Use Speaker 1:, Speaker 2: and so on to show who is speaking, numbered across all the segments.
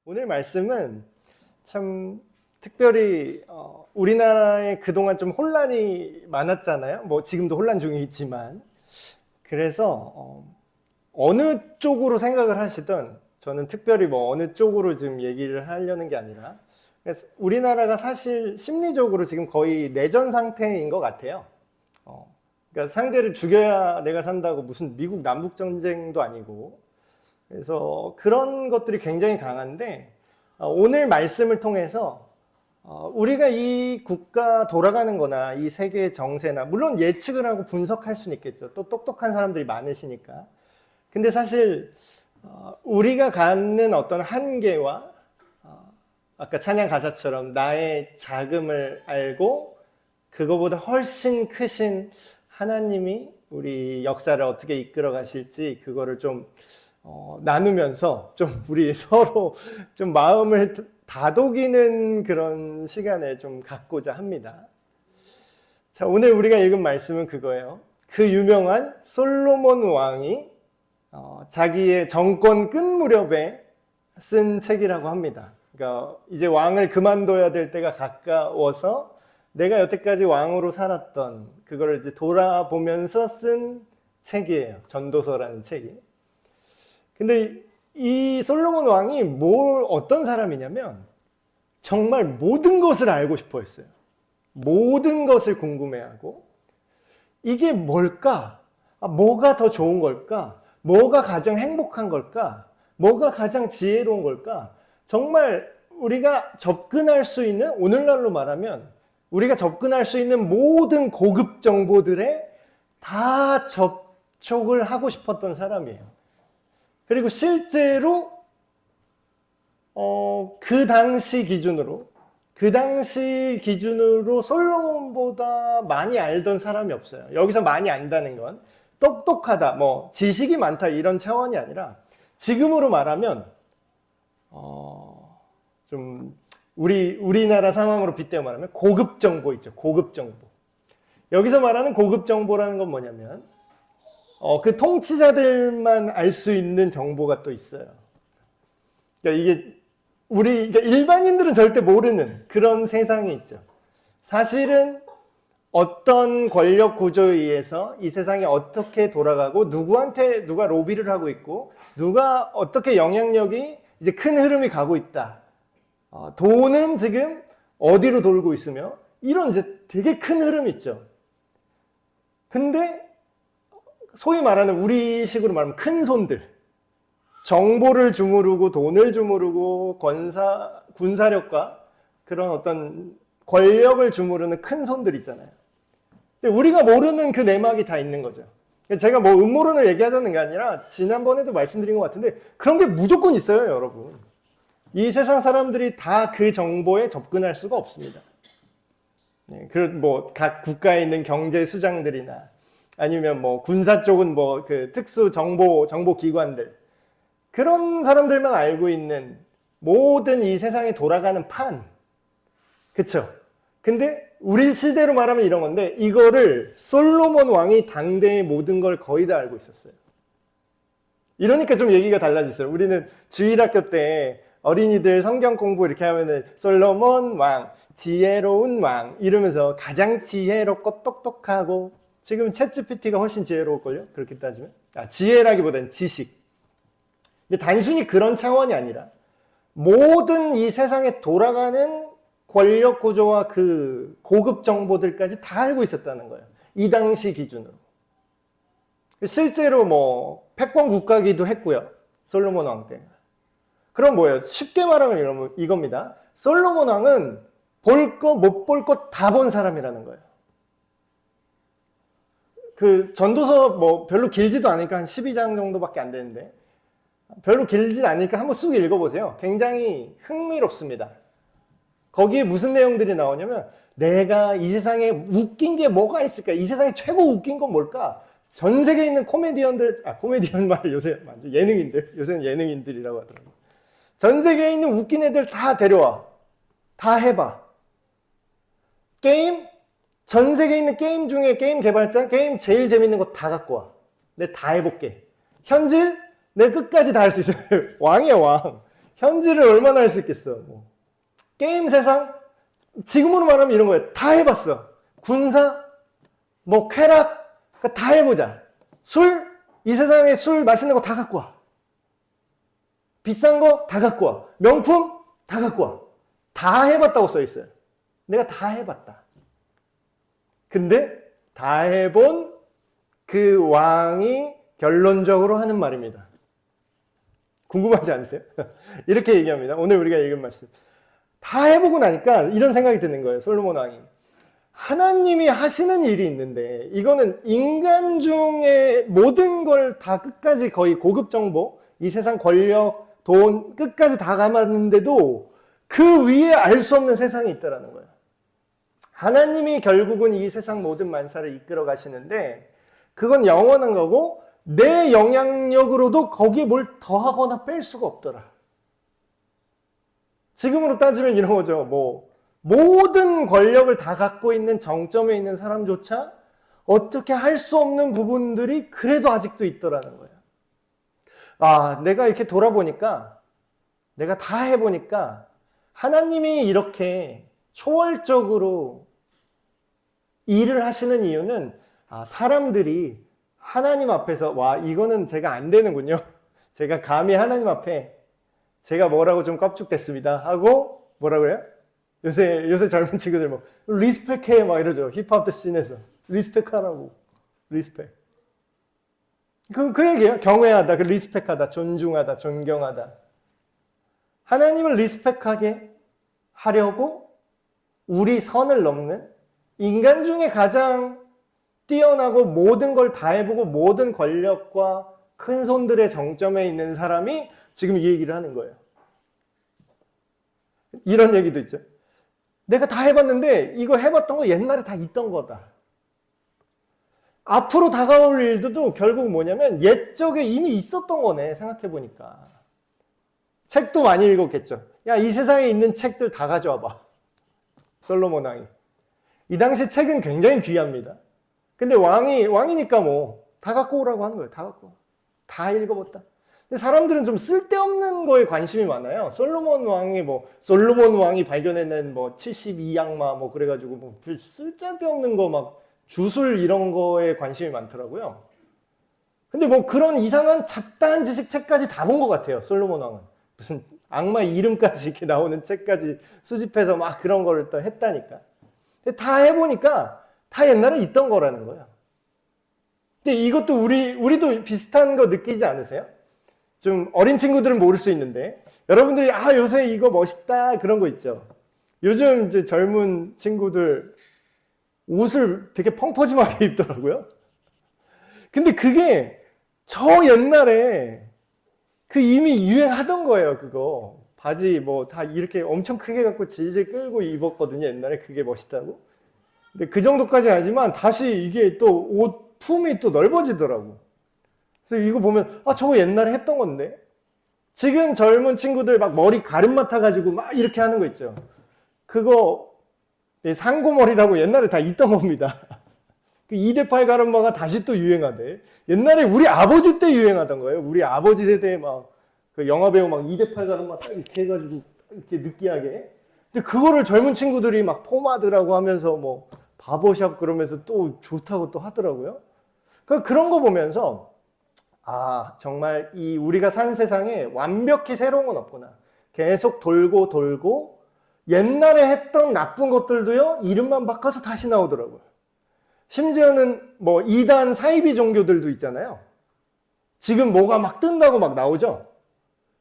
Speaker 1: 오늘 말씀은 참 특별히 우리나라에 그동안 좀 혼란이 많았잖아요. 뭐 지금도 혼란 중이지만 그래서 어느 쪽으로 생각을 하시든 저는 특별히 뭐 어느 쪽으로 지금 얘기를 하려는 게 아니라 우리나라가 사실 심리적으로 지금 거의 내전 상태인 것 같아요. 그러니까 상대를 죽여야 내가 산다고 무슨 미국 남북 전쟁도 아니고 그래서 그런 것들이 굉장히 강한데 오늘 말씀을 통해서 우리가 이 국가 돌아가는 거나 이 세계의 정세나 물론 예측을 하고 분석할 수는 있겠죠. 또 똑똑한 사람들이 많으시니까. 근데 사실 우리가 갖는 어떤 한계와 아까 찬양 가사처럼 나의 작음을 알고 그거보다 훨씬 크신 하나님이 우리 역사를 어떻게 이끌어 가실지 그거를 좀 나누면서 좀 우리 서로 좀 마음을 다독이는 그런 시간을 좀 갖고자 합니다. 자, 오늘 우리가 읽은 말씀은 그거예요. 그 유명한 솔로몬 왕이 자기의 정권 끝 무렵에 쓴 책이라고 합니다. 그러니까 이제 왕을 그만둬야 될 때가 가까워서 내가 여태까지 왕으로 살았던 그거를 이제 돌아보면서 쓴 책이에요. 전도서라는 책이. 근데 이 솔로몬 왕이 어떤 사람이냐면 정말 모든 것을 알고 싶어 했어요. 모든 것을 궁금해하고 이게 뭘까? 뭐가 더 좋은 걸까? 뭐가 가장 행복한 걸까? 뭐가 가장 지혜로운 걸까? 정말 우리가 접근할 수 있는, 오늘날로 말하면 우리가 접근할 수 있는 모든 고급 정보들에 다 접촉을 하고 싶었던 사람이에요. 그리고 실제로 그 당시 기준으로 솔로몬보다 많이 알던 사람이 없어요. 여기서 많이 안다는 건 똑똑하다, 뭐 지식이 많다 이런 차원이 아니라 지금으로 말하면 좀 우리나라 상황으로 빗대어 말하면 고급 정보 있죠. 고급 정보. 여기서 말하는 고급 정보라는 건 뭐냐면 그 통치자들만 알 수 있는 정보가 또 있어요. 그러니까 이게 그러니까 일반인들은 절대 모르는 그런 세상이 있죠. 사실은 어떤 권력 구조에 의해서 이 세상이 어떻게 돌아가고 누구한테 누가 로비를 하고 있고 누가 어떻게 영향력이 이제 큰 흐름이 가고 있다. 돈은 지금 어디로 돌고 있으며 이런 이제 되게 큰 흐름이 있죠. 근데 소위 말하는 우리식으로 말하면 큰 손들, 정보를 주무르고 돈을 주무르고 군사력과 그런 어떤 권력을 주무르는 큰 손들 있잖아요. 우리가 모르는 그 내막이 다 있는 거죠. 제가 뭐 음모론을 얘기하자는 게 아니라 지난번에도 말씀드린 것 같은데 그런 게 무조건 있어요, 여러분. 이 세상 사람들이 다 그 정보에 접근할 수가 없습니다. 뭐 각 국가에 있는 경제 수장들이나 아니면 뭐 군사 쪽은 뭐 그 특수 정보 기관들 그런 사람들만 알고 있는 모든 이 세상에 돌아가는 판. 그쵸? 근데 우리 시대로 말하면 이런 건데 이거를 솔로몬 왕이 당대의 모든 걸 거의 다 알고 있었어요. 이러니까 좀 얘기가 달라졌어요. 우리는 주일학교 때 어린이들 성경 공부 이렇게 하면은 솔로몬 왕, 지혜로운 왕 이러면서 가장 지혜롭고 똑똑하고 지금 챗GPT가 훨씬 지혜로울걸요? 그렇게 따지면. 지혜라기보다는 지식. 근데 단순히 그런 차원이 아니라 모든 이 세상에 돌아가는 권력 구조와 그 고급 정보들까지 다 알고 있었다는 거예요. 이 당시 기준으로. 실제로 뭐 패권 국가기도 했고요. 솔로몬 왕 때는. 그럼 뭐예요? 쉽게 말하면 이겁니다. 솔로몬 왕은 볼 거 못 볼 거 다 본 사람이라는 거예요. 그 전도서 뭐 별로 길지도 않으니까 한 12장 정도밖에 안 되는데 별로 길지 않으니까 한번 쑥 읽어보세요. 굉장히 흥미롭습니다. 거기에 무슨 내용들이 나오냐면 내가 이 세상에 웃긴 게 뭐가 있을까? 이 세상에 최고 웃긴 건 뭘까? 전 세계에 있는 코미디언 말 요새 예능인들, 요새는 예능인들이라고 하더라고요. 전 세계에 있는 웃긴 애들 다 데려와. 다 해봐. 게임? 전 세계에 있는 게임 중에 게임 개발자, 게임 제일 재밌는 거 다 갖고 와. 내가 다 해볼게. 현질? 내가 끝까지 다 할 수 있어요. 왕이야, 왕. 현질을 얼마나 할 수 있겠어. 뭐. 게임 세상? 지금으로 말하면 이런 거예요. 다 해봤어. 군사? 뭐 쾌락? 다 해보자. 술? 이 세상에 술 맛있는 거 다 갖고 와. 비싼 거 다 갖고 와. 명품? 다 갖고 와. 다 해봤다고 써있어요. 내가 다 해봤다. 근데 다 해본 그 왕이 결론적으로 하는 말입니다. 궁금하지 않으세요? 이렇게 얘기합니다. 오늘 우리가 읽은 말씀. 다 해보고 나니까 이런 생각이 드는 거예요. 솔로몬 왕이. 하나님이 하시는 일이 있는데 이거는 인간 중에 모든 걸 다 끝까지 거의 고급 정보, 이 세상 권력, 돈 끝까지 다 감았는데도 그 위에 알 수 없는 세상이 있다라는 거예요. 하나님이 결국은 이 세상 모든 만사를 이끌어 가시는데 그건 영원한 거고 내 영향력으로도 거기에 뭘 더하거나 뺄 수가 없더라. 지금으로 따지면 이런 거죠. 뭐 모든 권력을 다 갖고 있는 정점에 있는 사람조차 어떻게 할 수 없는 부분들이 그래도 아직도 있더라는 거예요. 아, 내가 이렇게 돌아보니까, 내가 다 해보니까 하나님이 이렇게 초월적으로 일을 하시는 이유는 사람들이 하나님 앞에서 와, 이거는 제가 안 되는군요. 제가 감히 하나님 앞에 제가 뭐라고 좀 껍죽됐습니다 하고 뭐라 그래요? 요새 젊은 친구들 뭐 리스펙해 막 이러죠. 힙합 씬에서 리스펙하라고. 리스펙. 그 얘기예요. 경외하다, 그 리스펙하다, 존중하다, 존경하다. 하나님을 리스펙하게 하려고 우리 선을 넘는 인간 중에 가장 뛰어나고 모든 걸 다 해보고 모든 권력과 큰 손들의 정점에 있는 사람이 지금 이 얘기를 하는 거예요. 이런 얘기도 있죠. 내가 다 해봤는데 이거 해봤던 거 옛날에 다 있던 거다. 앞으로 다가올 일들도 결국 뭐냐면 옛적에 이미 있었던 거네. 생각해보니까. 책도 많이 읽었겠죠. 야, 이 세상에 있는 책들 다 가져와봐. 솔로몬 왕이. 이 당시 책은 굉장히 귀합니다. 근데 왕이니까 뭐 다 갖고 오라고 하는 거예요. 다 갖고 와. 다 읽어봤다. 근데 사람들은 좀 쓸데없는 거에 관심이 많아요. 솔로몬 왕이 발견해낸 뭐 72양마 뭐 그래가지고 뭐 쓸데없는 거 막 주술 이런 거에 관심이 많더라고요. 근데 뭐 그런 이상한 잡다한 지식 책까지 다 본 것 같아요. 솔로몬 왕은. 무슨 악마 이름까지 이렇게 나오는 책까지 수집해서 막 그런 거를 또 했다니까. 근데 다 해보니까 다 옛날에 있던 거라는 거예요. 근데 이것도 우리도 비슷한 거 느끼지 않으세요? 좀 어린 친구들은 모를 수 있는데 여러분들이 요새 이거 멋있다 그런 거 있죠. 요즘 이제 젊은 친구들 옷을 되게 펑퍼짐하게 입더라고요. 근데 그게 저 옛날에 그 이미 유행하던 거예요. 그거 바지 뭐 다 이렇게 엄청 크게 갖고 질질 끌고 입었거든요. 옛날에 그게 멋있다고. 근데 그 정도까지 아니지만 다시 이게 또 옷 품이 또 넓어지더라고. 그래서 이거 보면 저거 옛날에 했던 건데 지금 젊은 친구들 막 머리 가름 맡아가지고 막 이렇게 하는 거 있죠. 그거 상고머리라고 옛날에 다 있던 겁니다. 그 2대8 가르마가 다시 또 유행하대. 옛날에 우리 아버지 때 유행하던 거예요. 우리 아버지 세대에 막 그 영화배우 막 2대8 가르마 딱 이렇게 해가지고 이렇게 느끼하게. 근데 그거를 젊은 친구들이 막 포마드라고 하면서 뭐 바버샵 그러면서 또 좋다고 또 하더라고요. 그러니까 그런 거 보면서 정말 이 우리가 산 세상에 완벽히 새로운 건 없구나. 계속 돌고 옛날에 했던 나쁜 것들도요, 이름만 바꿔서 다시 나오더라고요. 심지어는 뭐 이단 사이비 종교들도 있잖아요. 지금 뭐가 막 뜬다고 막 나오죠.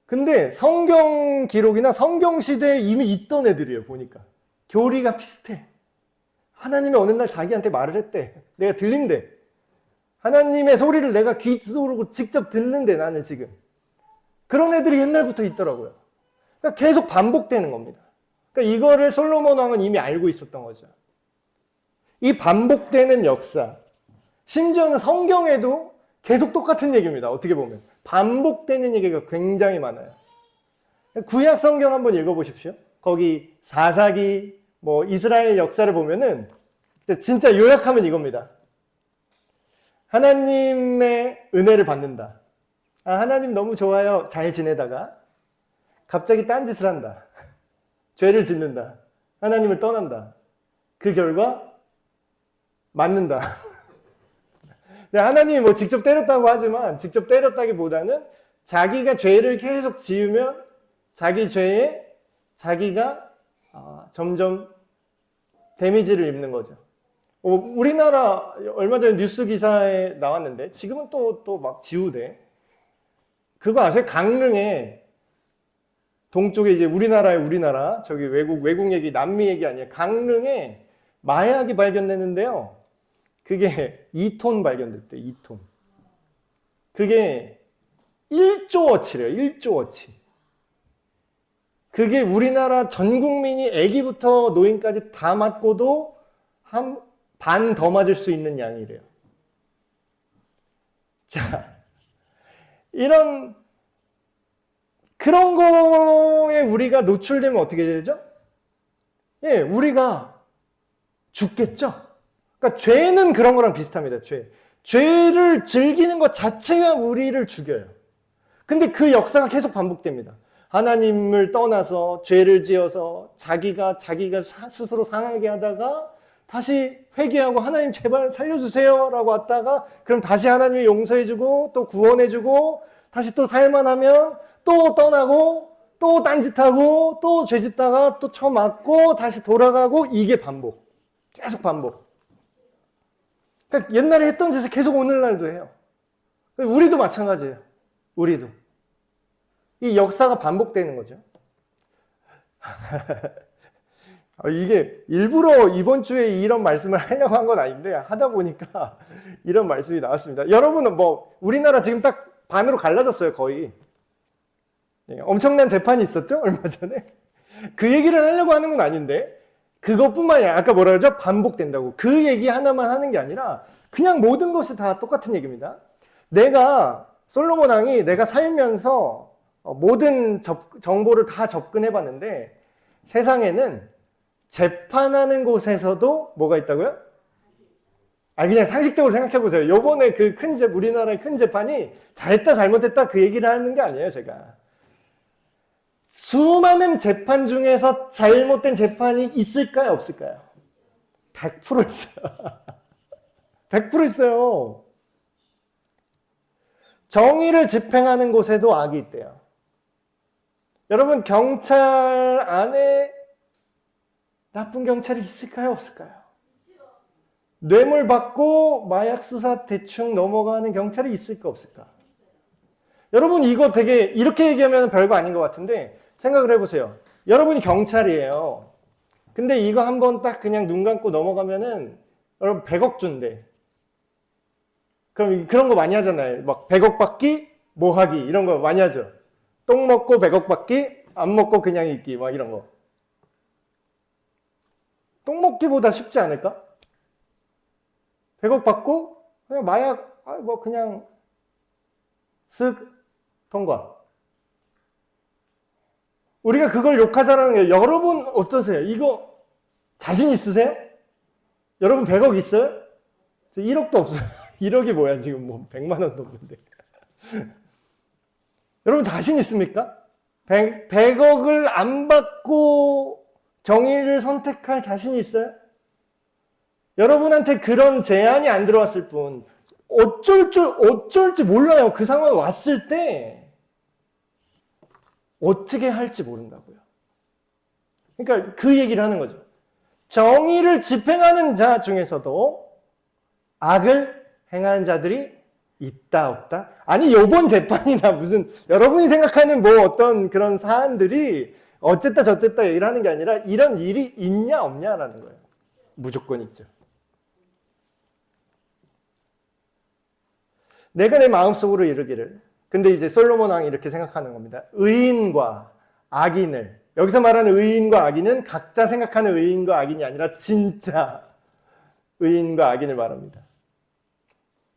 Speaker 1: 근데 성경 기록이나 성경 시대에 이미 있던 애들이에요. 보니까 교리가 비슷해. 하나님이 어느 날 자기한테 말을 했대. 내가 들린대. 하나님의 소리를 내가 귀로 직접 듣는데 나는 지금. 그런 애들이 옛날부터 있더라고요. 그러니까 계속 반복되는 겁니다. 그러니까 이거를 솔로몬 왕은 이미 알고 있었던 거죠. 이 반복되는 역사, 심지어는 성경에도 계속 똑같은 얘기입니다. 어떻게 보면 반복되는 얘기가 굉장히 많아요. 구약 성경 한번 읽어보십시오. 거기 사사기, 뭐 이스라엘 역사를 보면은 진짜 요약하면 이겁니다. 하나님의 은혜를 받는다. 하나님 너무 좋아요. 잘 지내다가 갑자기 딴짓을 한다. 죄를 짓는다. 하나님을 떠난다. 그 결과 맞는다. 하나님이 뭐 직접 때렸다고 하지만 직접 때렸다기보다는 자기가 죄를 계속 지으면 자기 죄에 자기가 점점 데미지를 입는 거죠. 우리나라 얼마 전에 뉴스 기사에 나왔는데 지금은 또 막 지우대. 그거 아세요? 강릉에 동쪽에 이제 우리나라 저기 외국 얘기 남미 얘기 아니에요. 강릉에 마약이 발견됐는데요. 그게 2톤 발견됐대. 2톤. 그게 1조어치래요. 1조어치. 그게 우리나라 전 국민이 아기부터 노인까지 다 맞고도 한 반 더 맞을 수 있는 양이래요. 자, 그런 거에 우리가 노출되면 어떻게 되죠? 예, 우리가 죽겠죠? 그러니까 죄는 그런 거랑 비슷합니다. 죄를 즐기는 것 자체가 우리를 죽여요. 근데 그 역사가 계속 반복됩니다. 하나님을 떠나서 죄를 지어서 자기가 스스로 상하게 하다가 다시 회개하고 하나님 제발 살려주세요 라고 왔다가 그럼 다시 하나님이 용서해주고 또 구원해주고 다시 또 살만하면 또 떠나고 또 딴짓하고 또 죄짓다가 또 쳐맞고 다시 돌아가고 이게 반복. 계속 반복. 그러니까 옛날에 했던 짓을 계속 오늘날도 해요. 우리도 마찬가지예요. 우리도. 이 역사가 반복되는 거죠. 이게 일부러 이번 주에 이런 말씀을 하려고 한 건 아닌데 하다 보니까 이런 말씀이 나왔습니다. 여러분은 뭐 우리나라 지금 딱 반으로 갈라졌어요. 거의. 엄청난 재판이 있었죠? 얼마 전에. 그 얘기를 하려고 하는 건 아닌데 그것뿐만이 아니라 아까 뭐라 그러죠? 반복된다고. 그 얘기 하나만 하는 게 아니라 그냥 모든 것이 다 똑같은 얘기입니다. 솔로몬 왕이 내가 살면서 모든 정보를 다 접근해 봤는데 세상에는 재판하는 곳에서도 뭐가 있다고요? 그냥 상식적으로 생각해 보세요. 요번에 그 우리나라의 큰 재판이 잘했다 잘못했다 그 얘기를 하는 게 아니에요, 제가. 수많은 재판 중에서 잘못된 재판이 있을까요, 없을까요? 100% 있어요. 100% 있어요. 정의를 집행하는 곳에도 악이 있대요. 여러분, 경찰 안에 나쁜 경찰이 있을까요, 없을까요? 뇌물 받고 마약 수사 대충 넘어가는 경찰이 있을까, 없을까? 여러분, 이거 되게 이렇게 얘기하면 별거 아닌 것 같은데 생각을 해보세요. 여러분이 경찰이에요. 근데 이거 한번 딱 그냥 눈 감고 넘어가면은 여러분 100억 준대. 그럼 그런 거 많이 하잖아요. 막 100억 받기, 뭐 하기 이런 거 많이 하죠. 똥 먹고 100억 받기, 안 먹고 그냥 있기 막 이런 거. 똥 먹기보다 쉽지 않을까? 100억 받고 그냥 마약 뭐 그냥 쓱 통과. 우리가 그걸 욕하자라는 게 여러분 어떠세요? 이거 자신 있으세요? 여러분 100억 있어요? 저 1억도 없어요. 1억이 뭐야 지금 뭐 100만 원도 없는데. 여러분 자신 있습니까? 100억을 안 받고 정의를 선택할 자신이 있어요? 여러분한테 그런 제안이 안 들어왔을 뿐 어쩔지 몰라요. 그 상황에 왔을 때 어떻게 할지 모른다고요. 그러니까 그 얘기를 하는 거죠. 정의를 집행하는 자 중에서도 악을 행하는 자들이 있다 없다? 아니 요번 재판이나 무슨 여러분이 생각하는 뭐 어떤 그런 사안들이 어쨌다 저쨌다 얘기를 하는 게 아니라 이런 일이 있냐 없냐라는 거예요. 무조건 있죠. 내가 내 마음속으로 이르기를. 근데 이제 솔로몬 왕이 이렇게 생각하는 겁니다. 의인과 악인을. 여기서 말하는 의인과 악인은 각자 생각하는 의인과 악인이 아니라 진짜 의인과 악인을 말합니다.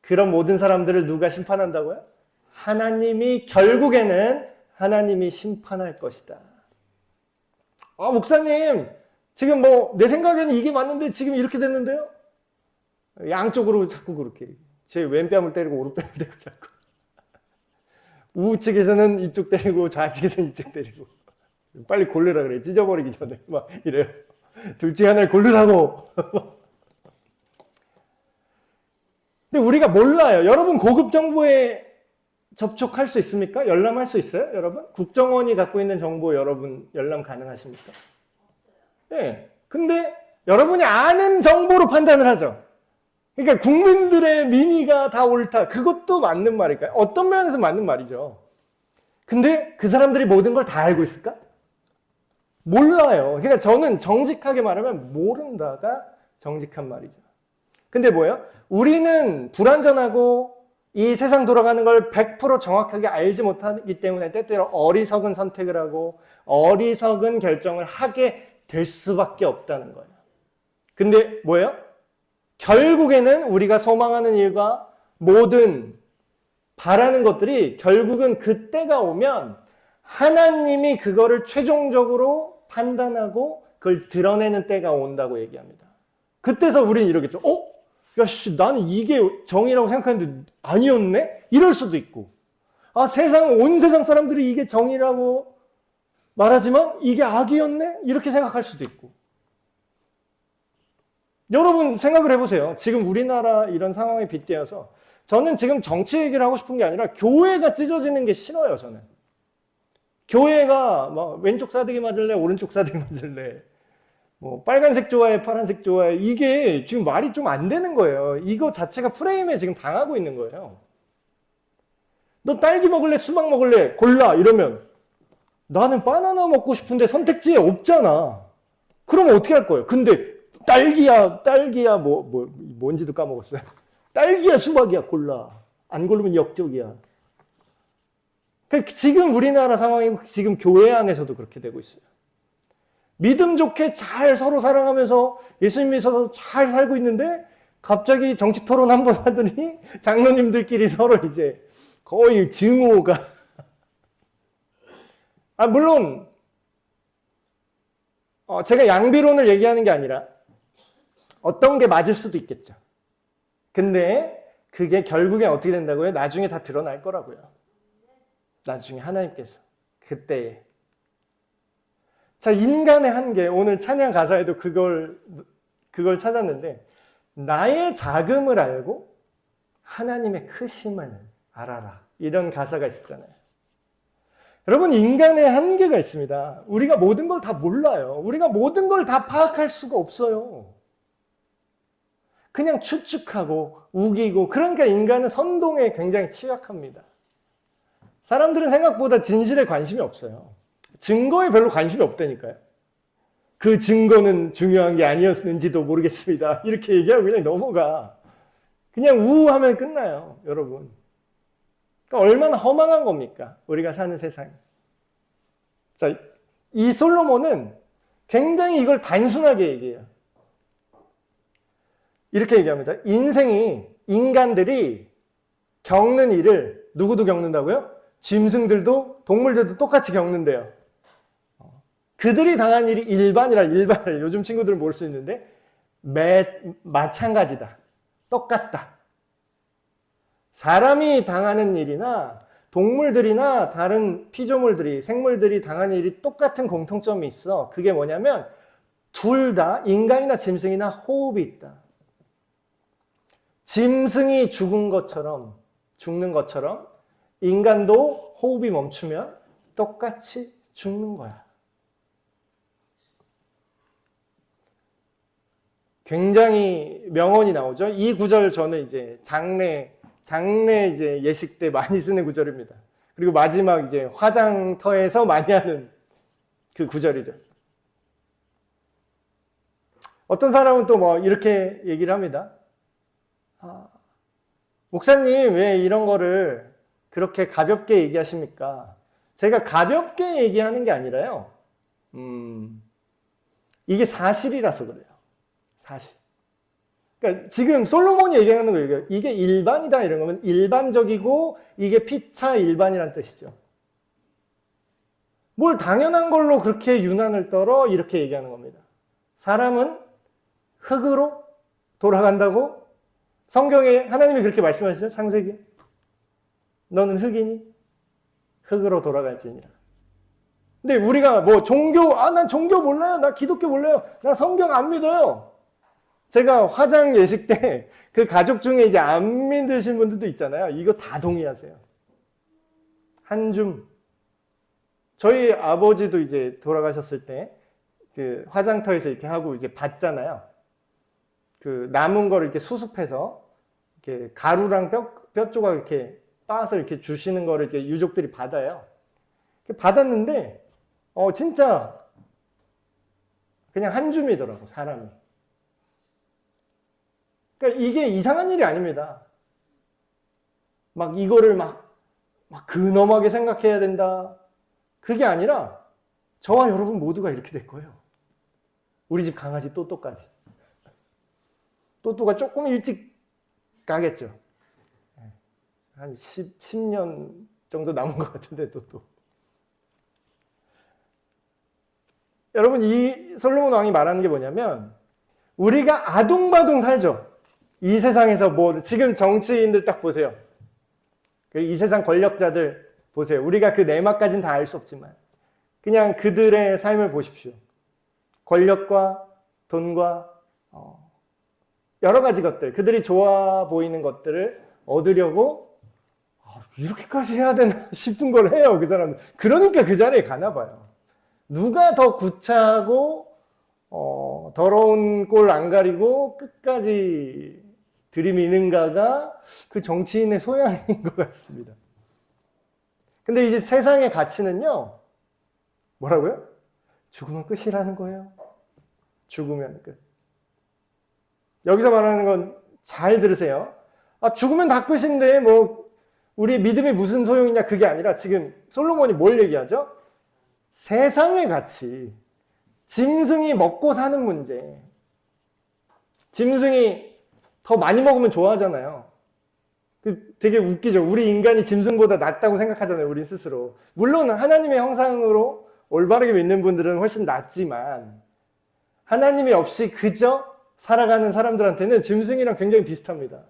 Speaker 1: 그런 모든 사람들을 누가 심판한다고요? 결국에는 하나님이 심판할 것이다. 목사님, 지금 뭐 내 생각에는 이게 맞는데 지금 이렇게 됐는데요? 양쪽으로 자꾸 그렇게. 제 왼뺨을 때리고 오른뺨을 때리고 자꾸. 우측에서는 이쪽 때리고 좌측에서는 이쪽 때리고. 빨리 고르라 그래. 찢어버리기 전에. 막 이래요. 둘 중에 하나를 고르라고. 근데 우리가 몰라요. 여러분 고급 정보에 접촉할 수 있습니까? 열람할 수 있어요? 여러분? 국정원이 갖고 있는 정보 여러분 열람 가능하십니까? 네. 근데 여러분이 아는 정보로 판단을 하죠. 그러니까 국민들의 민의가 다 옳다. 그것도 맞는 말일까요? 어떤 면에서 맞는 말이죠. 근데 그 사람들이 모든 걸 다 알고 있을까? 몰라요. 그러니까 저는 정직하게 말하면 모른다가 정직한 말이죠. 근데 뭐예요? 우리는 불완전하고 이 세상 돌아가는 걸 100% 정확하게 알지 못하기 때문에 때때로 어리석은 선택을 하고 어리석은 결정을 하게 될 수밖에 없다는 거예요. 근데 뭐예요? 결국에는 우리가 소망하는 일과 모든 바라는 것들이 결국은 그때가 오면 하나님이 그거를 최종적으로 판단하고 그걸 드러내는 때가 온다고 얘기합니다. 그때서 우리는 이러겠죠. 야, 씨, 나는 이게 정의라고 생각했는데 아니었네? 이럴 수도 있고. 온 세상 사람들이 이게 정의라고 말하지만 이게 악이었네? 이렇게 생각할 수도 있고. 여러분 생각을 해보세요. 지금 우리나라 이런 상황에 빗대어서 저는 지금 정치 얘기를 하고 싶은 게 아니라 교회가 찢어지는 게 싫어요, 저는. 교회가 막 왼쪽 사대기 맞을래, 오른쪽 사대기 맞을래. 뭐 빨간색 좋아해, 파란색 좋아해. 이게 지금 말이 좀 안 되는 거예요. 이거 자체가 프레임에 지금 당하고 있는 거예요. 너 딸기 먹을래, 수박 먹을래? 골라. 이러면 나는 바나나 먹고 싶은데 선택지에 없잖아. 그러면 어떻게 할 거예요? 근데 딸기야, 뭔지도 까먹었어요. 딸기야, 수박이야, 골라. 안 고르면 역적이야. 그러니까 지금 우리나라 상황이 지금 교회 안에서도 그렇게 되고 있어요. 믿음 좋게 잘 서로 사랑하면서 예수님 믿어서 잘 살고 있는데 갑자기 정치 토론 한번 하더니 장로님들끼리 서로 이제 거의 증오가. 물론, 제가 양비론을 얘기하는 게 아니라 어떤 게 맞을 수도 있겠죠. 근데 그게 결국엔 어떻게 된다고요? 나중에 다 드러날 거라고요. 나중에 하나님께서. 그때에. 자, 인간의 한계. 오늘 찬양 가사에도 그걸 찾았는데, 나의 작음을 알고 하나님의 크심을 알아라. 이런 가사가 있었잖아요. 여러분, 인간의 한계가 있습니다. 우리가 모든 걸 다 몰라요. 우리가 모든 걸 다 파악할 수가 없어요. 그냥 추측하고 우기고, 그러니까 인간은 선동에 굉장히 취약합니다. 사람들은 생각보다 진실에 관심이 없어요. 증거에 별로 관심이 없다니까요. 그 증거는 중요한 게 아니었는지도 모르겠습니다. 이렇게 얘기하고 그냥 넘어가. 그냥 우하면 끝나요, 여러분. 그러니까 얼마나 허망한 겁니까? 우리가 사는 세상이. 자, 이 솔로몬은 굉장히 이걸 단순하게 얘기해요. 이렇게 얘기합니다. 인간들이 겪는 일을 누구도 겪는다고요? 짐승들도 동물들도 똑같이 겪는데요. 그들이 당한 일이 일반이라 요즘 친구들은 모를 수 있는데 마찬가지다. 똑같다. 사람이 당하는 일이나 동물들이나 다른 피조물들이 생물들이 당하는 일이 똑같은 공통점이 있어. 그게 뭐냐면 둘 다 인간이나 짐승이나 호흡이 있다. 짐승이 죽는 것처럼 인간도 호흡이 멈추면 똑같이 죽는 거야. 굉장히 명언이 나오죠. 이 구절 저는 이제 장례 이제 예식 때 많이 쓰는 구절입니다. 그리고 마지막 이제 화장터에서 많이 하는 그 구절이죠. 어떤 사람은 또 뭐 이렇게 얘기를 합니다. 목사님, 왜 이런 거를 그렇게 가볍게 얘기하십니까? 제가 가볍게 얘기하는 게 아니라요. 이게 사실이라서 그래요. 사실. 그러니까 지금 솔로몬이 얘기하는 거예요. 이게 일반이다 이런 거면 일반적이고 이게 피차 일반이란 뜻이죠. 뭘 당연한 걸로 그렇게 유난을 떨어 이렇게 얘기하는 겁니다. 사람은 흙으로 돌아간다고 성경에 하나님이 그렇게 말씀하시죠. 창세기. 너는 흙이니 흙으로 돌아갈지니라. 근데 우리가 뭐 종교, 난 종교 몰라요. 나 기독교 몰라요. 나 성경 안 믿어요. 제가 화장 예식 때 그 가족 중에 이제 안 믿으신 분들도 있잖아요. 이거 다 동의하세요. 한 줌. 저희 아버지도 이제 돌아가셨을 때 그 화장터에서 이렇게 하고 이제 받잖아요. 그 남은 거를 이렇게 수습해서 이렇게 가루랑 뼈 조각 이렇게 빻아서 이렇게 주시는 거를 이렇게 유족들이 받아요. 받았는데 진짜 그냥 한 줌이더라고, 사람이. 그러니까 이게 이상한 일이 아닙니다. 막 이거를 막 근엄하게 생각해야 된다. 그게 아니라 저와 여러분 모두가 이렇게 될 거예요. 우리 집 강아지 또또까지. 또또가 조금 일찍 가겠죠. 한 10년 정도 남은 것 같은데 또또. 여러분, 이 솔로몬 왕이 말하는 게 뭐냐면 우리가 아둥바둥 살죠. 이 세상에서 뭐 지금 정치인들 딱 보세요. 이 세상 권력자들 보세요. 우리가 그 내막까지는 다 알 수 없지만 그냥 그들의 삶을 보십시오. 권력과 돈과 여러 가지 것들, 그들이 좋아 보이는 것들을 얻으려고 이렇게까지 해야 되나 싶은 걸 해요, 그 사람들. 그러니까 그 자리에 가나 봐요. 누가 더 구차하고 더러운 꼴 안 가리고 끝까지 들이미는가가 그 정치인의 소양인 것 같습니다. 근데 이제 세상의 가치는요, 뭐라고요? 죽으면 끝이라는 거예요. 죽으면 끝. 여기서 말하는 건 잘 들으세요. 죽으면 다 끝인데 뭐 우리 믿음이 무슨 소용이냐, 그게 아니라 지금 솔로몬이 뭘 얘기하죠? 세상의 가치. 짐승이 먹고 사는 문제. 짐승이 더 많이 먹으면 좋아하잖아요. 되게 웃기죠. 우리 인간이 짐승보다 낫다고 생각하잖아요, 우리 스스로. 물론 하나님의 형상으로 올바르게 믿는 분들은 훨씬 낫지만 하나님이 없이 그저 살아가는 사람들한테는 짐승이랑 굉장히 비슷합니다.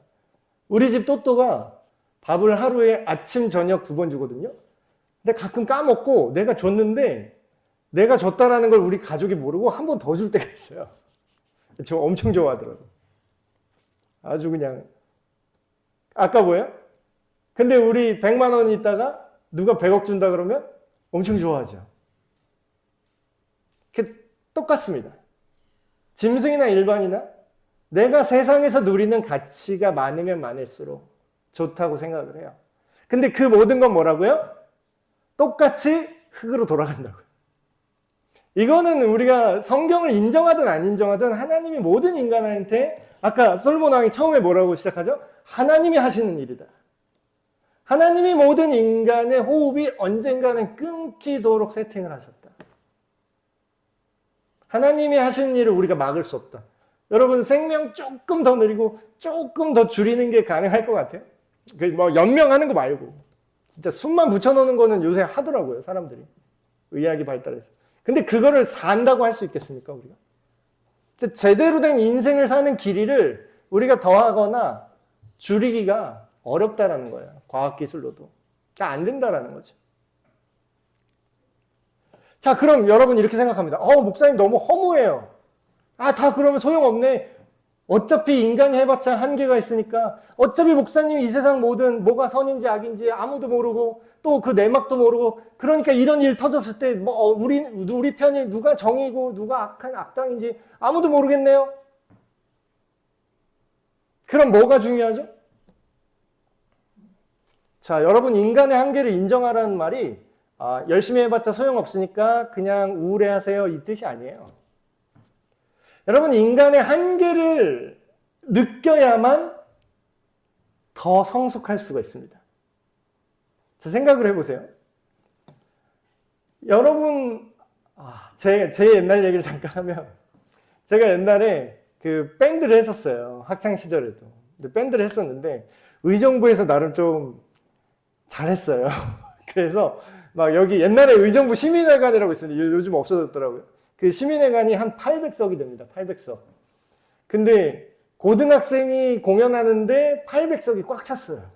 Speaker 1: 우리 집 또또가 밥을 하루에 아침 저녁 2번 주거든요. 근데 가끔 까먹고 내가 줬는데 내가 줬다라는 걸 우리 가족이 모르고 한 번 더 줄 때가 있어요. 저 엄청 좋아하더라고요. 아주 그냥 아까워요? 근데 우리 100만 원 있다가 누가 100억 준다 그러면 엄청 좋아하죠. 똑같습니다. 짐승이나 일반이나 내가 세상에서 누리는 가치가 많으면 많을수록 좋다고 생각을 해요. 근데 그 모든 건 뭐라고요? 똑같이 흙으로 돌아간다고요. 이거는 우리가 성경을 인정하든 안 인정하든 하나님이 모든 인간한테, 아까 솔로몬 왕이 처음에 뭐라고 시작하죠? 하나님이 하시는 일이다. 하나님이 모든 인간의 호흡이 언젠가는 끊기도록 세팅을 하셨다. 하나님이 하시는 일을 우리가 막을 수 없다. 여러분, 생명 조금 더 느리고 조금 더 줄이는 게 가능할 것 같아요? 뭐 연명하는 거 말고 진짜 숨만 붙여놓는 거는 요새 하더라고요, 사람들이. 의학이 발달해서. 근데 그거를 산다고 할 수 있겠습니까, 우리가? 근데 제대로 된 인생을 사는 길이를 우리가 더하거나 줄이기가 어렵다라는 거예요, 과학기술로도. 그러니까 안 된다라는 거죠. 자, 그럼 여러분 이렇게 생각합니다. 목사님 너무 허무해요. 다 그러면 소용없네. 어차피 인간이 해봤자 한계가 있으니까, 어차피 목사님이 이 세상 모든 뭐가 선인지 악인지 아무도 모르고 또 그 내막도 모르고, 그러니까 이런 일 터졌을 때 뭐 우리 편이 누가 정이고 누가 악당인지 아무도 모르겠네요. 그럼 뭐가 중요하죠? 자, 여러분, 인간의 한계를 인정하라는 말이 열심히 해봤자 소용없으니까 그냥 우울해하세요, 이 뜻이 아니에요. 여러분, 인간의 한계를 느껴야만 더 성숙할 수가 있습니다. 자, 생각을 해보세요. 여러분, 제 옛날 얘기를 잠깐 하면, 제가 옛날에 그 밴드를 했었어요, 학창 시절에도. 근데 밴드를 했었는데 의정부에서 나름 좀 잘했어요. 그래서 막 여기 옛날에 의정부 시민회관이라고 있었는데 요즘 없어졌더라고요. 그 시민회관이 한 800석이 됩니다. 800석. 근데 고등학생이 공연하는데 800석이 꽉 찼어요.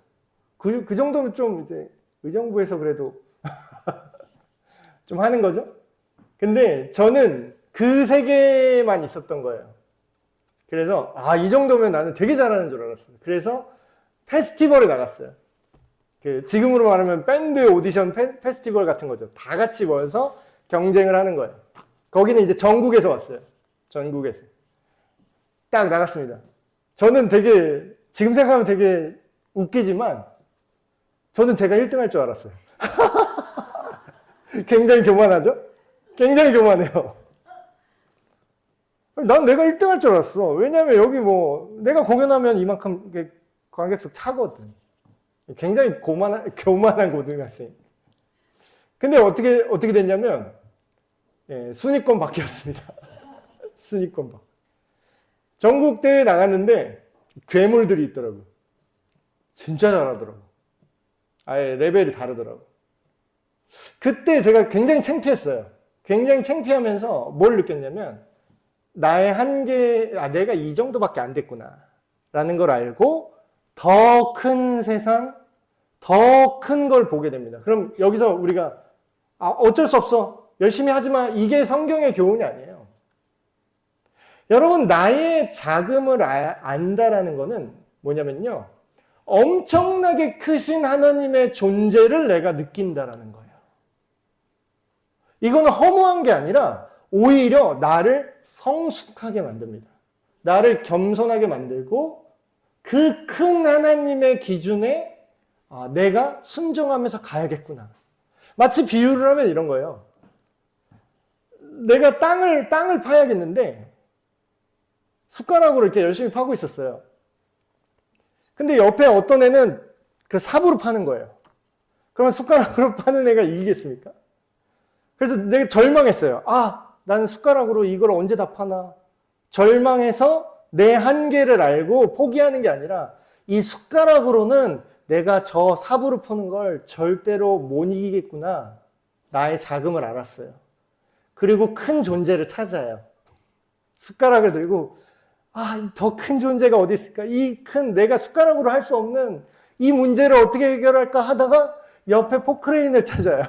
Speaker 1: 그 정도면 좀 이제 의정부에서 그래도 좀 하는 거죠. 근데 저는 그 세계만 있었던 거예요. 그래서 이 정도면 나는 되게 잘하는 줄 알았어요. 그래서 페스티벌에 나갔어요. 지금으로 말하면 밴드 오디션 페스티벌 같은 거죠. 다 같이 모여서 경쟁을 하는 거예요. 거기는 이제 전국에서 왔어요. 전국에서. 딱 나갔습니다. 저는 되게, 지금 생각하면 되게 웃기지만, 저는 제가 1등 할 줄 알았어요. 굉장히 교만하죠? 굉장히 교만해요. 난 내가 1등 할 줄 알았어. 왜냐면 여기 내가 공연하면 이만큼 관객석 차거든. 굉장히 교만한 고등학생. 근데 어떻게 됐냐면, 순위권 바뀌었습니다. 순위권 바. 전국대회 나갔는데, 괴물들이 있더라고요. 진짜 잘하더라고요. 아예 레벨이 다르더라고요. 그때 제가 굉장히 창피했어요. 굉장히 창피하면서 뭘 느꼈냐면, 나의 한계, 내가 이 정도밖에 안 됐구나. 라는 걸 알고, 더 큰 세상, 더 큰 걸 보게 됩니다. 그럼 여기서 우리가, 어쩔 수 없어. 열심히 하지만 이게 성경의 교훈이 아니에요. 여러분, 나의 자금을 안다라는 거는 뭐냐면요. 엄청나게 크신 하나님의 존재를 내가 느낀다라는 거예요. 이거는 허무한 게 아니라 오히려 나를 성숙하게 만듭니다. 나를 겸손하게 만들고 그 큰 하나님의 기준에 내가 순종하면서 가야겠구나. 마치 비유를 하면 이런 거예요. 내가 땅을 파야겠는데 숟가락으로 이렇게 열심히 파고 있었어요. 근데 옆에 어떤 애는 그 삽으로 파는 거예요. 그러면 숟가락으로 파는 애가 이기겠습니까? 그래서 내가 절망했어요. 나는 숟가락으로 이걸 언제 다 파나. 절망해서 내 한계를 알고 포기하는 게 아니라 이 숟가락으로는 내가 저 삽으로 푸는 걸 절대로 못 이기겠구나. 나의 자금을 알았어요. 그리고 큰 존재를 찾아요. 숟가락을 들고 더 큰 존재가 어디 있을까? 내가 숟가락으로 할 수 없는 이 문제를 어떻게 해결할까 하다가 옆에 포크레인을 찾아요.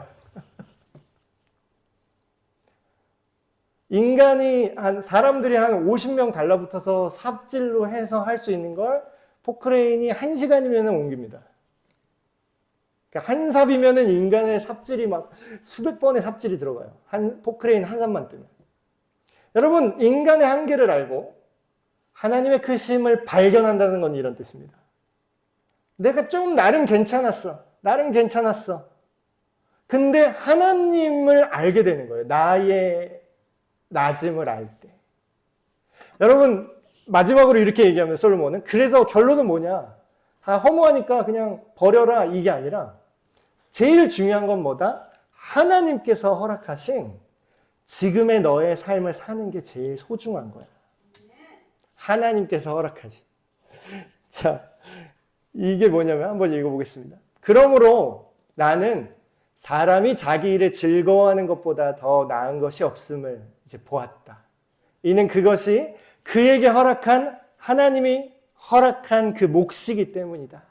Speaker 1: 사람들이 한 50명 달라붙어서 삽질로 해서 할 수 있는 걸 포크레인이 1시간이면 옮깁니다. 그러니까 한 삽이면은 인간의 삽질이 막 수백 번의 삽질이 들어가요. 포크레인 한 삽만 뜨면. 여러분, 인간의 한계를 알고 하나님의 크심을 발견한다는 건 이런 뜻입니다. 내가 좀 나름 괜찮았어. 근데 하나님을 알게 되는 거예요. 나의 낮음을 알 때. 여러분, 마지막으로 이렇게 얘기하면 솔로몬은 그래서 결론은 뭐냐? 다 허무하니까 그냥 버려라 이게 아니라 제일 중요한 건 뭐다? 하나님께서 허락하신 지금의 너의 삶을 사는 게 제일 소중한 거야. 하나님께서 허락하신. 자, 이게 뭐냐면 한번 읽어보겠습니다. 그러므로 나는 사람이 자기 일에 즐거워하는 것보다 더 나은 것이 없음을 이제 보았다. 이는 그것이 그에게 하나님이 허락한 그 몫이기 때문이다.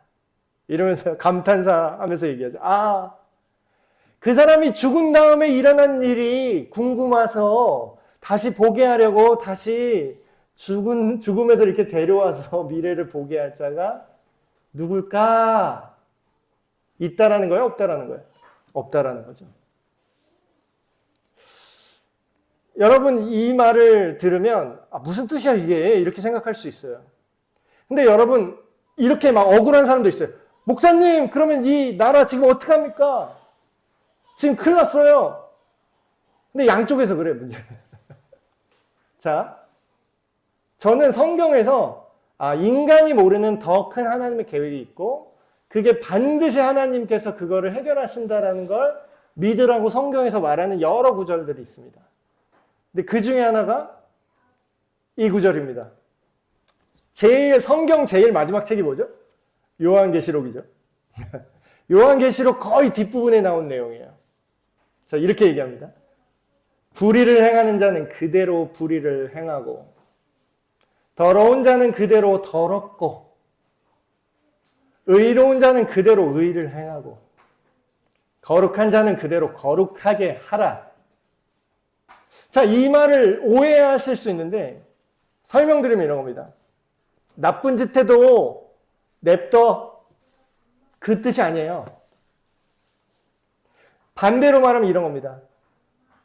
Speaker 1: 이러면서 감탄사하면서 얘기하죠. 그 사람이 죽은 다음에 일어난 일이 궁금해서 다시 보게 하려고 다시 죽음에서 이렇게 데려와서 미래를 보게 할 자가 누굴까? 있다라는 거예요? 없다라는 거예요? 없다라는 거죠. 여러분, 이 말을 들으면 무슨 뜻이야 이게? 이렇게 생각할 수 있어요. 근데 여러분, 이렇게 막 억울한 사람도 있어요. 목사님, 그러면 이 나라 지금 어떡합니까? 지금 큰일 났어요. 근데 양쪽에서 그래, 문제는. 자, 저는 성경에서 인간이 모르는 더 큰 하나님의 계획이 있고 그게 반드시 하나님께서 그거를 해결하신다라는 걸 믿으라고 성경에서 말하는 여러 구절들이 있습니다. 근데 그 중에 하나가 이 구절입니다. 성경 제일 마지막 책이 뭐죠? 요한계시록이죠. 요한계시록 거의 뒷부분에 나온 내용이에요. 자, 이렇게 얘기합니다. 불의를 행하는 자는 그대로 불의를 행하고 더러운 자는 그대로 더럽고 의로운 자는 그대로 의를 행하고 거룩한 자는 그대로 거룩하게 하라. 자, 이 말을 오해하실 수 있는데 설명드리면 이런 겁니다. 나쁜 짓 해도 냅둬. 그 뜻이 아니에요. 반대로 말하면 이런 겁니다.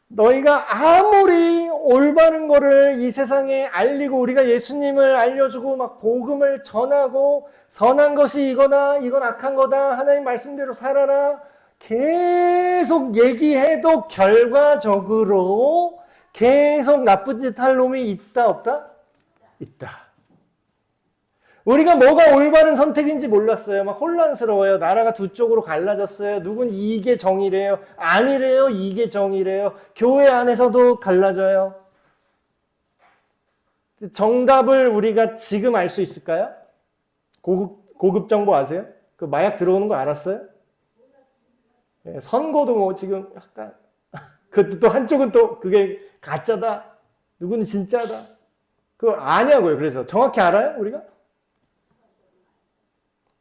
Speaker 1: 너희가 아무리 올바른 거를 이 세상에 알리고 우리가 예수님을 알려주고 막 복음을 전하고 선한 것이 이거다, 이건 악한 거다, 하나님 말씀대로 살아라 계속 얘기해도 결과적으로 계속 나쁜 짓 할 놈이 있다 없다? 있다. 우리가 뭐가 올바른 선택인지 몰랐어요. 막 혼란스러워요. 나라가 두 쪽으로 갈라졌어요. 누군 이게 정의래요. 아니래요. 이게 정의래요. 교회 안에서도 갈라져요. 정답을 우리가 지금 알 수 있을까요? 고급 정보 아세요? 그 마약 들어오는 거 알았어요? 네, 선거도 뭐 지금 약간 그것도 또 한쪽은 또 그게 가짜다. 누구는 진짜다. 그거 아냐고요. 그래서 정확히 알아요? 우리가?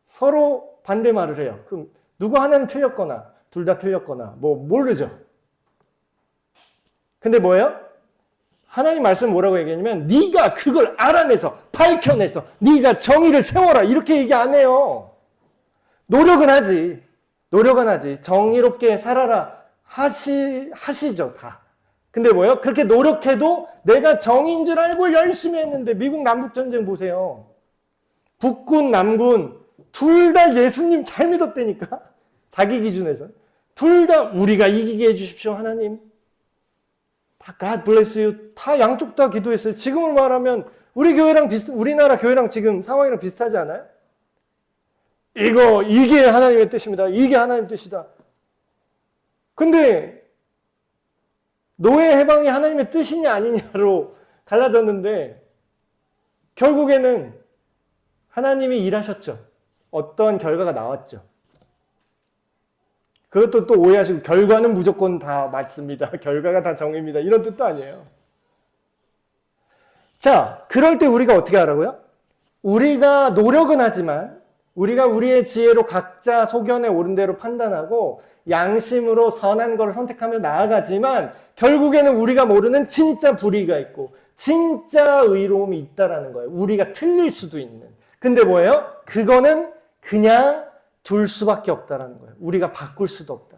Speaker 1: 서로 반대 말을 해요. 그럼 누구 하나는 틀렸거나 둘 다 틀렸거나 뭐 모르죠. 근데 뭐예요? 하나님 말씀 뭐라고 얘기하냐면 네가 그걸 알아내서 밝혀내서 네가 정의를 세워라 이렇게 얘기 안 해요. 노력은 하지. 노력은 하지. 정의롭게 살아라 하시죠 다. 근데 뭐예요? 그렇게 노력해도 내가 정의인 줄 알고 열심히 했는데 미국 남북전쟁 보세요. 북군 남군 둘 다 예수님 잘 믿었다니까. 자기 기준에서. 둘 다 우리가 이기게 해주십시오 하나님. 다 God bless you. 다 양쪽 다 기도했어요. 지금으로 말하면 우리나라 교회랑 지금 상황이랑 비슷하지 않아요? 이게 하나님의 뜻입니다. 이게 하나님의 뜻이다. 근데 노예 해방이 하나님의 뜻이냐 아니냐로 갈라졌는데 결국에는 하나님이 일하셨죠. 어떤 결과가 나왔죠. 그것도 또 오해하시고 결과는 무조건 다 맞습니다. 결과가 다 정의입니다. 이런 뜻도 아니에요. 자, 그럴 때 우리가 어떻게 하라고요? 우리가 노력은 하지만 우리가 우리의 지혜로 각자 소견에 옳은 대로 판단하고 양심으로 선한 것을 선택하며 나아가지만 결국에는 우리가 모르는 진짜 불의가 있고 진짜 의로움이 있다라는 거예요. 우리가 틀릴 수도 있는. 근데 뭐예요? 그거는 그냥 둘 수밖에 없다라는 거예요. 우리가 바꿀 수도 없다.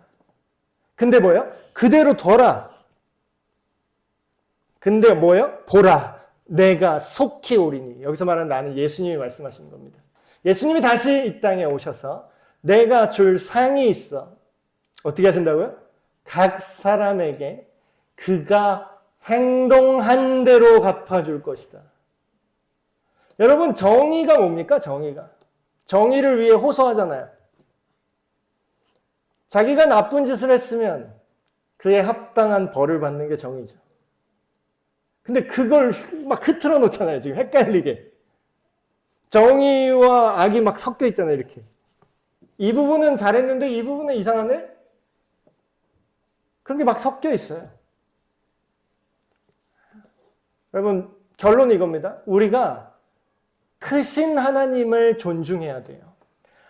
Speaker 1: 근데 뭐예요? 그대로 둬라. 근데 뭐예요? 보라. 내가 속히 오리니. 여기서 말하는 나는 예수님이 말씀하시는 겁니다. 예수님이 다시 이 땅에 오셔서 내가 줄 상이 있어. 어떻게 하신다고요? 각 사람에게 그가 행동한 대로 갚아줄 것이다. 여러분 정의가 뭡니까? 정의를 위해 호소하잖아요. 자기가 나쁜 짓을 했으면 그에 합당한 벌을 받는 게 정의죠. 근데 그걸 막 흐트러 놓잖아요. 지금 헷갈리게. 정의와 악이 막 섞여 있잖아요. 이렇게. 이 부분은 잘했는데 이 부분은 이상하네? 그런 게 막 섞여 있어요. 여러분 결론은 이겁니다. 우리가 크신 하나님을 존중해야 돼요.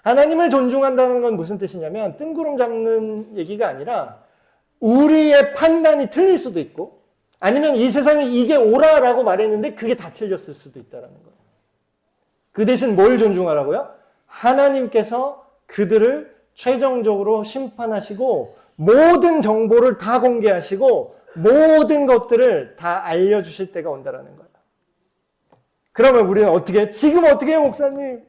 Speaker 1: 하나님을 존중한다는 건 무슨 뜻이냐면 뜬구름 잡는 얘기가 아니라 우리의 판단이 틀릴 수도 있고 아니면 이 세상에 이게 옳아라고 말했는데 그게 다 틀렸을 수도 있다는 거예요. 그 대신 뭘 존중하라고요? 하나님께서 그들을 최종적으로 심판하시고 모든 정보를 다 공개하시고 모든 것들을 다 알려주실 때가 온다는 거예요. 그러면 우리는 지금 어떻게 해요, 목사님?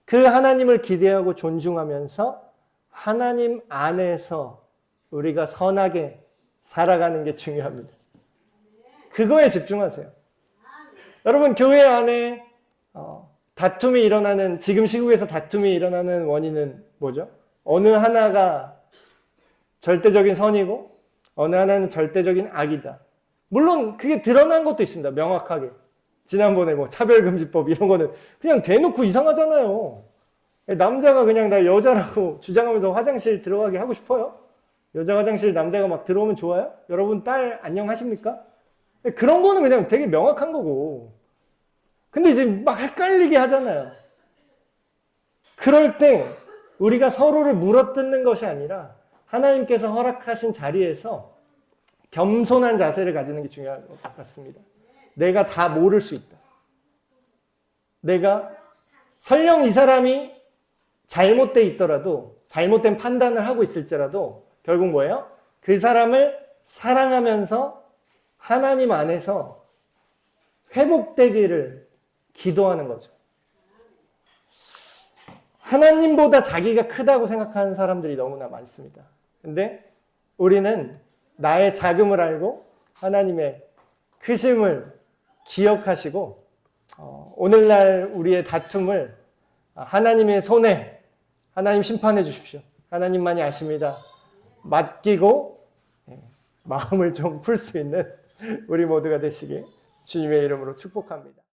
Speaker 1: 그 하나님을 기대하고 존중하면서 하나님 안에서 우리가 선하게 살아가는 게 중요합니다. 그거에 집중하세요. 여러분 교회 안에 다툼이 일어나는 지금 시국에서 다툼이 일어나는 원인은 뭐죠? 어느 하나가 절대적인 선이고 어느 하나는 절대적인 악이다. 물론 그게 드러난 것도 있습니다. 명확하게. 지난번에 뭐 차별금지법 이런 거는 그냥 대놓고 이상하잖아요. 남자가 그냥 나 여자라고 주장하면서 화장실 들어가게 하고 싶어요? 여자 화장실 남자가 막 들어오면 좋아요? 여러분 딸 안녕하십니까? 그런 거는 그냥 되게 명확한 거고. 근데 이제 막 헷갈리게 하잖아요. 그럴 때 우리가 서로를 물어뜯는 것이 아니라 하나님께서 허락하신 자리에서 겸손한 자세를 가지는 게 중요한 것 같습니다. 내가 다 모를 수 있다. 내가 설령 이 사람이 잘못돼 있더라도, 잘못된 판단을 하고 있을지라도 결국 뭐예요? 그 사람을 사랑하면서 하나님 안에서 회복되기를 기도하는 거죠. 하나님보다 자기가 크다고 생각하는 사람들이 너무나 많습니다. 근데 우리는 나의 작음을 알고 하나님의 크심을 기억하시고 오늘날 우리의 다툼을 하나님의 손에, 하나님 심판해 주십시오. 하나님만이 아십니다. 맡기고 마음을 좀 풀 수 있는 우리 모두가 되시길 주님의 이름으로 축복합니다.